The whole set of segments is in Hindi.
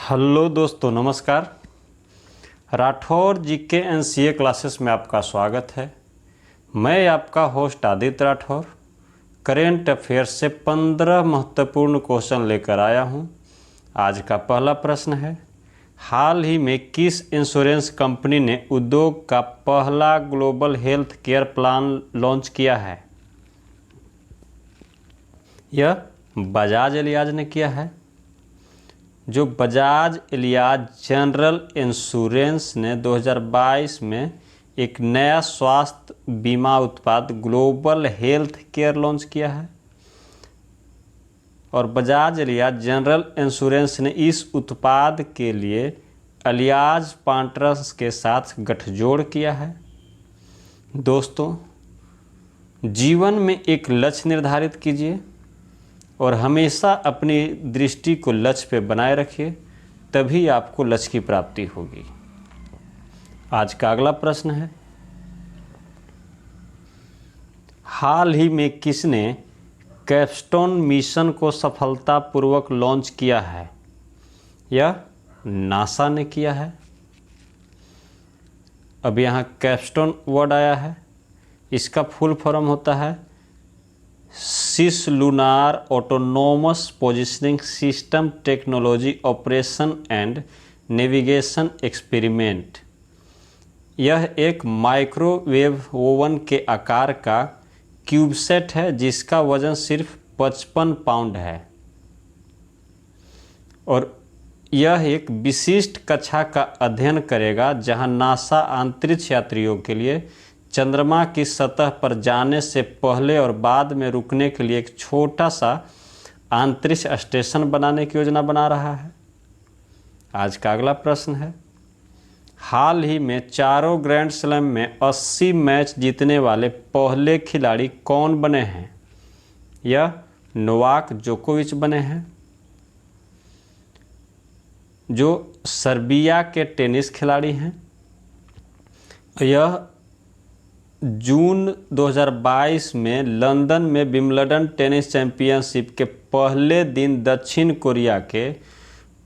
हेलो दोस्तों, नमस्कार। राठौर जीके एनसीए क्लासेस में आपका स्वागत है। मैं आपका host Aditya Rathore current affairs से 15 महत्वपूर्ण क्वेश्चन लेकर आया हूं। आज का पहला प्रश्न है, हाल ही में किस इंश्योरेंस कंपनी ने उद्योग का पहला global health care plan launch किया है? यह बजाज एलियाज ने किया है। जो बजाज एलियाज जनरल इंश्योरेंस ने 2022 में एक नया स्वास्थ्य बीमा उत्पाद ग्लोबल हेल्थ केयर लॉन्च किया है और बजाज एलियाज जनरल इंश्योरेंस ने इस उत्पाद के लिए एलियाज पार्टनर्स के साथ गठजोड़ किया है। दोस्तों, जीवन में एक लक्ष्य निर्धारित कीजिए और हमेशा अपनी दृष्टि को लक्ष्य पे बनाए रखिए, तभी आपको लक्ष्य की प्राप्ति होगी। आज का अगला प्रश्न है, हाल ही में किसने कैपस्टोन मिशन को सफलतापूर्वक लॉन्च किया है? यह नासा ने किया है। अब यहाँ कैपस्टोन वर्ड आया है, इसका फुल फॉर्म होता है cislunar autonomous positioning system technology operation and navigation experiment. यह एक माइक्रोवेव ओवन के आकार का क्यूबसेट है जिसका वजन सिर्फ 55 पाउंड है और यह एक विशिष्ट कक्षा का अध्ययन करेगा जहां नासा अंतरिक्ष यात्रियों के लिए चंद्रमा की सतह पर जाने से पहले और बाद में रुकने के लिए एक छोटा सा अंतरिक्ष स्टेशन बनाने की योजना बना रहा है। आज का अगला प्रश्न है, हाल ही में चारों ग्रैंड स्लैम में 80 मैच जीतने वाले पहले खिलाड़ी कौन बने हैं? यह नोवाक जोकोविच बने हैं, जो सर्बिया के टेनिस खिलाड़ी हैं। यह जून 2022 में लंदन में विंबलडन टेनिस चैंपियनशिप के पहले दिन दक्षिण कोरिया के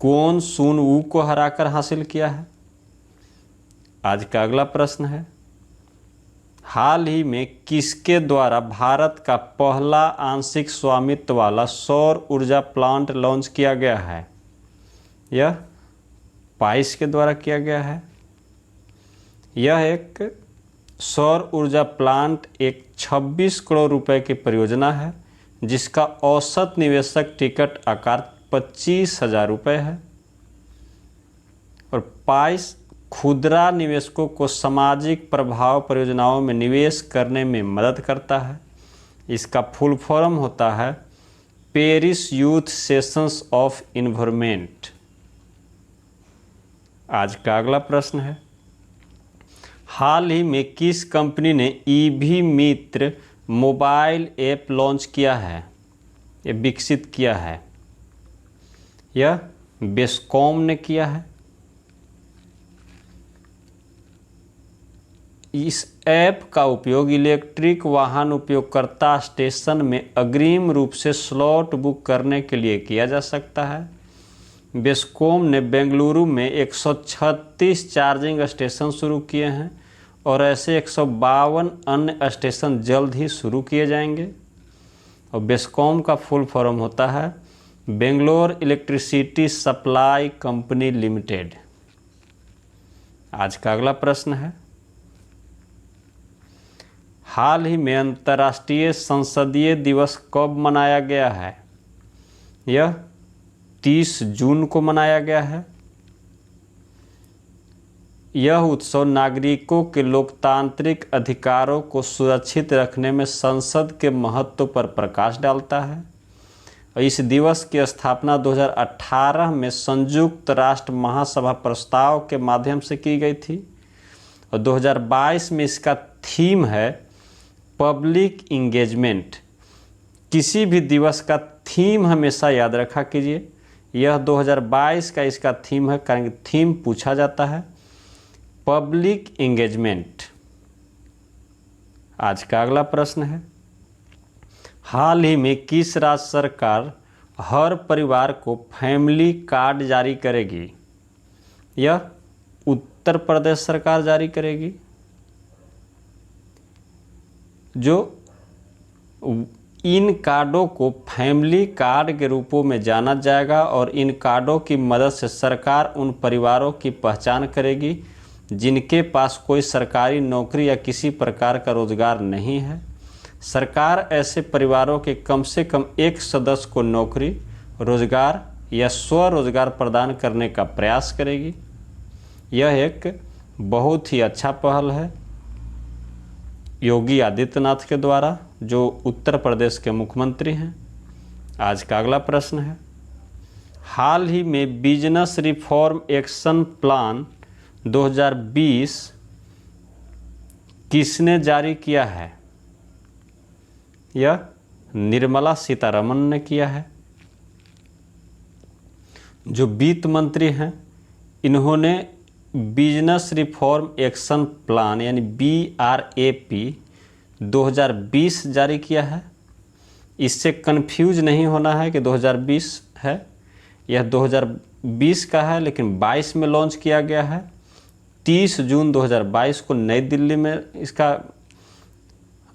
क्वोन सुन वू को हराकर हासिल किया है। आज का अगला प्रश्न है, हाल ही में किसके द्वारा भारत का पहला आंशिक स्वामित्व वाला सौर ऊर्जा प्लांट लॉन्च किया गया है? यह पाइस के द्वारा किया गया है। यह एक सौर ऊर्जा प्लांट एक 26 करोड़ रुपए की परियोजना है जिसका औसत निवेशक टिकट आकार 25,000 रुपये है और पाइस खुदरा निवेशकों को सामाजिक प्रभाव परियोजनाओं में निवेश करने में मदद करता है। इसका फुल फॉर्म होता है Paris youth sessions of environment. आज का अगला प्रश्न है, हाल ही में किस कंपनी ने ईवी मित्र मोबाइल ऐप लॉन्च किया है, ये विकसित किया है? यह बेस्कॉम ने किया है। इस ऐप का उपयोग इलेक्ट्रिक वाहन उपयोगकर्ता स्टेशन में अग्रिम रूप से स्लॉट बुक करने के लिए किया जा सकता है। बेस्कॉम ने बेंगलुरु में 136 चार्जिंग स्टेशन शुरू किए हैं और ऐसे 152 अन्य स्टेशन जल्द ही शुरू किए जाएंगे। और बेस्कॉम का फुल फॉर्म होता है Bangalore electricity supply company limited. आज का अगला प्रश्न है, हाल ही में अंतर्राष्ट्रीय संसदीय दिवस कब मनाया गया है? यह 30 जून को मनाया गया है। यह उत्सव नागरिकों के लोकतांत्रिक अधिकारों को सुरक्षित रखने में संसद के महत्व पर प्रकाश डालता है और इस दिवस की स्थापना 2018 में संयुक्त राष्ट्र महासभा प्रस्ताव के माध्यम से की गई थी और 2022 में इसका थीम है पब्लिक इंगेजमेंट। किसी भी दिवस का थीम हमेशा याद रखा कीजिए। यह 2022 का इसका थीम है, कारण थीम पूछा जाता है पब्लिक एंगेजमेंट। आज का अगला प्रश्न है, हाल ही में किस राज्य सरकार हर परिवार को फैमिली कार्ड जारी करेगी? यह उत्तर प्रदेश सरकार जारी करेगी। जो इन कार्डों को फैमिली कार्ड के रूपों में जाना जाएगा और इन कार्डों की मदद से सरकार उन परिवारों की पहचान करेगी जिनके पास कोई सरकारी नौकरी या किसी प्रकार का रोजगार नहीं है। सरकार ऐसे परिवारों के कम से कम एक सदस्य को नौकरी, रोजगार या स्वरोजगार प्रदान करने का प्रयास करेगी। यह एक बहुत ही अच्छा पहल है योगी आदित्यनाथ के द्वारा, जो उत्तर प्रदेश के मुख्यमंत्री हैं। आज का अगला प्रश्न है, हाल ही में बिजनेस रिफॉर्म एक्शन प्लान 2020 किसने जारी किया है? यह निर्मला सीतारमण ने किया है। जो वित्त मंत्री हैं, इन्होंने बिजनेस रिफॉर्म एक्शन प्लान यानी BRAP 2020 जारी किया है। इससे कंफ्यूज नहीं होना है कि 2020 है, यह 2020 का है, लेकिन 22 में लॉन्च किया गया है। 30 जून 2022 को नई दिल्ली में इसका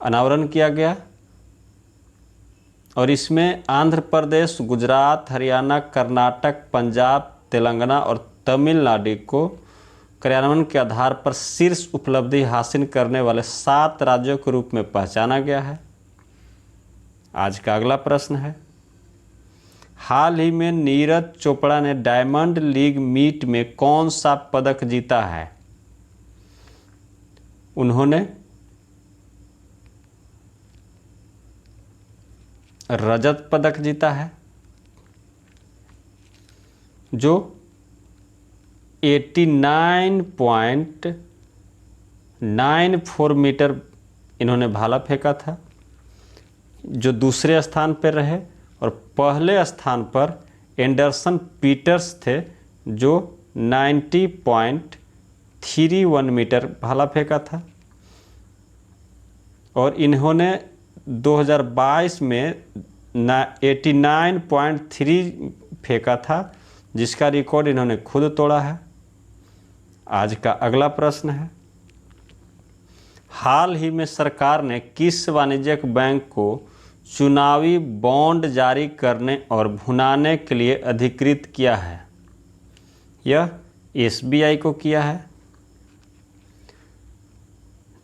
अनावरण किया गया और इसमें आंध्र प्रदेश, गुजरात, हरियाणा, कर्नाटक, पंजाब, तेलंगाना और तमिलनाडु को कार्यान्वयन के आधार पर शीर्ष उपलब्धि हासिल करने वाले 7 राज्यों के रूप में पहचाना गया है। आज का अगला प्रश्न है, हाल ही में नीरज चोपड़ा ने डायमंड लीग मीट में कौन सा पदक जीता है? उन्होंने रजत पदक जीता है। जो 89.94 मीटर इन्होंने भाला फेंका था, जो दूसरे स्थान पर रहे, और पहले स्थान पर एंडरसन पीटर्स थे जो 90.31 मीटर भाला फेंका था। और इन्होंने 2022 में 89.3 फेंका था, जिसका रिकॉर्ड इन्होंने खुद तोड़ा है। आज का अगला प्रश्न है, हाल ही में सरकार ने किस वाणिज्यिक बैंक को चुनावी बॉन्ड जारी करने और भुनाने के लिए अधिकृत किया है? यह SBI को किया है।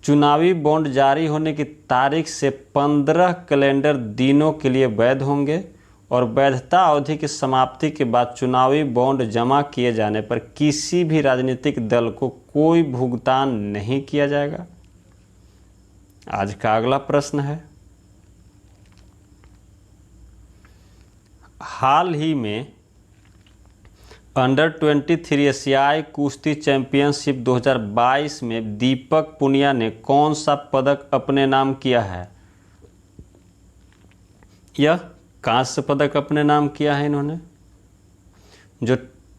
चुनावी बॉन्ड जारी होने की तारीख से 15 कैलेंडर दिनों के लिए वैध होंगे और वैधता अवधि की समाप्ति के बाद चुनावी बॉन्ड जमा किए जाने पर किसी भी राजनीतिक दल को कोई भुगतान नहीं किया जाएगा। आज का अगला प्रश्न है, हाल ही में अंडर-23 एशियाई कुश्ती चैंपियनशिप 2022 में दीपक पुनिया ने कौन सा पदक अपने नाम किया है? यह कांस्य पदक अपने नाम किया है इन्होंने। जो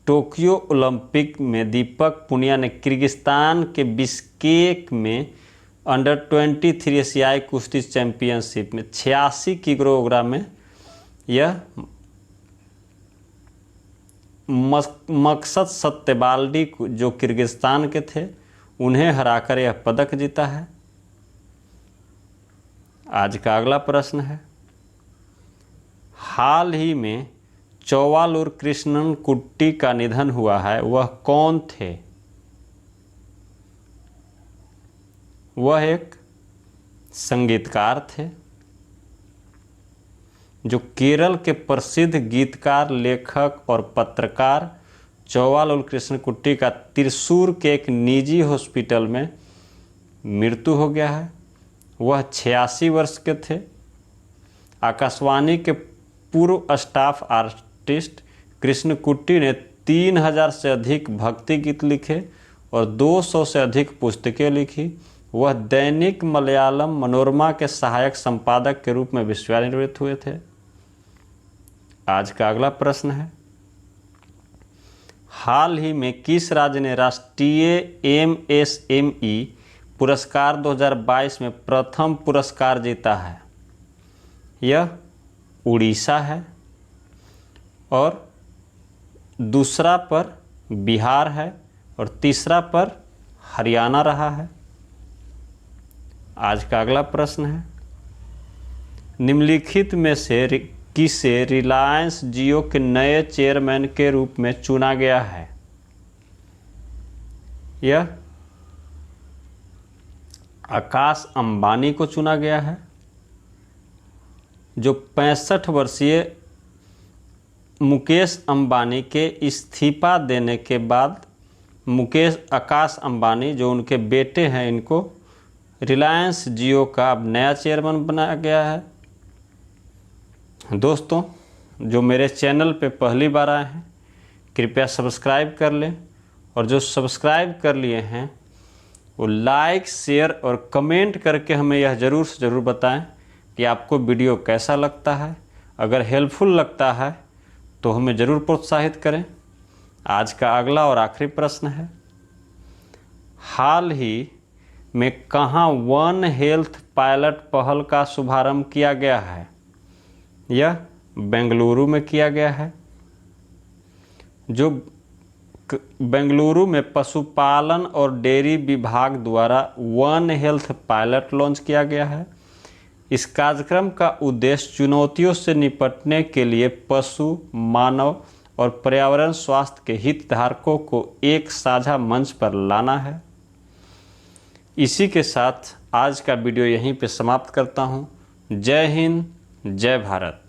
टोक्यो ओलंपिक में दीपक पुनिया ने किर्गिस्तान के बिश्केक में अंडर-23 एशियाई कुश्ती चैंपियनशिप में 86 किलोग्राम में यह मकसद सत्यबाल्डी जो किर्गिस्तान के थे, उन्हें हराकर यह पदक जीता है। आज का अगला प्रश्न है, हाल ही में चौवालूर कृष्णन कुट्टी का निधन हुआ है, वह कौन थे? वह एक संगीतकार थे जो केरल के प्रसिद्ध गीतकार, लेखक और पत्रकार चौवालूर कृष्ण कुट्टी का त्रिशूर के एक निजी हॉस्पिटल में मृत्यु हो गया है। वह 86 वर्ष के थे। आकाशवाणी के पूर्व स्टाफ आर्टिस्ट कृष्ण कुट्टी ने 3000 से अधिक भक्ति गीत लिखे और 200 से अधिक पुस्तकें लिखी। वह दैनिक मलयालम मनोरमा के सहायक संपादक के रूप में विश्वनिवृत्त हुए थे। आज का अगला प्रश्न है, हाल ही में किस राज्य ने राष्ट्रीय MSME पुरस्कार 2022 में प्रथम पुरस्कार जीता है? यह उड़ीसा है। और दूसरा पर बिहार है और तीसरा पर हरियाणा रहा है। आज का अगला प्रश्न है, निम्नलिखित में से किसे रिलायंस जियो के नए चेयरमैन के रूप में चुना गया है? यह आकाश अंबानी को चुना गया है, जो 65 वर्षीय मुकेश अंबानी के इस्तीफा देने के बाद आकाश अंबानी जो उनके बेटे हैं, इनको रिलायंस जियो का अब नया चेयरमैन बनाया गया है। दोस्तों, जो मेरे चैनल पे पहली बार आए हैं कृपया सब्सक्राइब कर लें, और जो सब्सक्राइब कर लिए हैं वो लाइक, शेयर और कमेंट करके हमें यह ज़रूर से ज़रूर बताएं कि आपको वीडियो कैसा लगता है। अगर हेल्पफुल लगता है तो हमें ज़रूर प्रोत्साहित करें। आज का अगला और आखिरी प्रश्न है, हाल ही में कहाँ वन हेल्थ पायलट पहल का शुभारंभ किया गया है? यह बेंगलुरु में किया गया है, जो बेंगलुरु में पशुपालन और डेयरी विभाग द्वारा वन हेल्थ पायलट लॉन्च किया गया है। इस कार्यक्रम का उद्देश्य चुनौतियों से निपटने के लिए पशु, मानव और पर्यावरण स्वास्थ्य के हितधारकों को एक साझा मंच पर लाना है। इसी के साथ आज का वीडियो यहीं पे समाप्त करता हूँ। जय हिंद, जय भारत।